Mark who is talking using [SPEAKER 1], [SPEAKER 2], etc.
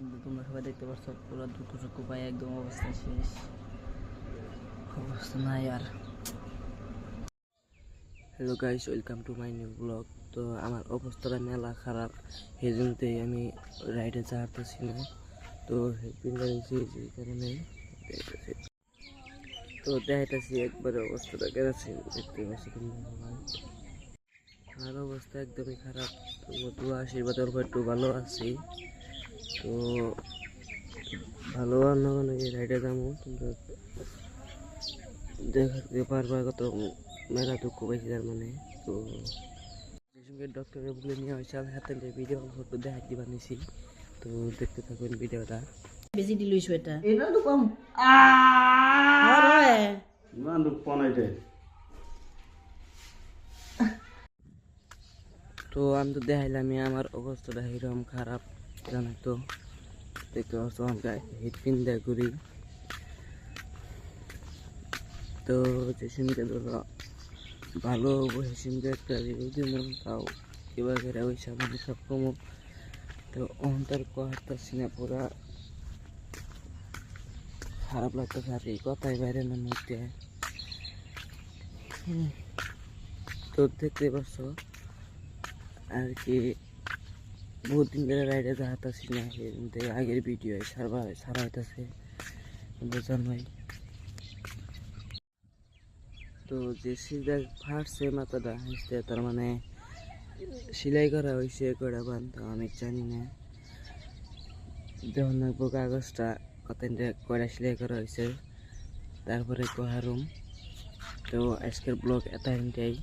[SPEAKER 1] কিন্তু তোমরা সবাই দেখতে পাচ্ছ পুরো দ্রুত চক্ষু পায়ে একদম অবস্থা শেষ, অবস্থা নাই আর।
[SPEAKER 2] Hello guys, welcome to my new blog. তো আমার অবস্থাটা মেলা খারাপ, সেই জন্যই আমি রাইডে চাড়তেছি না। তো হেল্পিং গাড়ি যে কারণে তো দেখাইতেছি একবারে অবস্থাটা কেরাসিন দেখতে পাচ্ছি তোমরা সবাই। আমার অবস্থা একদমই খারাপ, তো আশীর্বাদ অল্প একটু ভালো আছি। তো ভালো আর না মানে রাইডে যাবো, তোমরা দেখতে পারবা কত মেলা দুঃখ পাইছি তার মানে। তো ডক্টরের বলে নিয়ে হয়েছে, আমি হাতে ভিডিও ফটো দেখাই দিবা নিছি। তো দেখতে থাকুন ভিডিওটা।
[SPEAKER 1] বেশি দিলুইছ এটা
[SPEAKER 3] এটা তো কম
[SPEAKER 1] আরে
[SPEAKER 3] না দুঃখ পানাইতে
[SPEAKER 2] তো আমি তো দেখাইলাম আমার অবস্থাটা এরকম খারাপ, জানো তো। দেখতে পাচ্ছ আমাকে হেডপিন দেয় ঘুরি। তো যে সিমকে ধরো ভালো সিমকে একটা রিভিউ দিল, তাও এবার ঘেরা ওই সামনে সব কমো। তো অন্তর কথা সিনে পুরা খারাপ লাগতেছে আর কি, কথাই বাইরে না মধ্যে। তো দেখতে পাচ্ছ আর কি, বহুত দিন ধরে রাইডে যাইতেছি না, আগের ভিডিও সারা হইতেছে বোঝান ভাই। তো যে সিজা ফাটছে মাথাটা হাসতে, তার মানে সেলাই করা হয়েছে কটা বান, তো আমি জানি না। যখন দেখবো কাগজটা কত কয়টা সেলাই করা হয়েছে, তারপরে কোহারুম। তো আজকের ব্লগ এতটাই।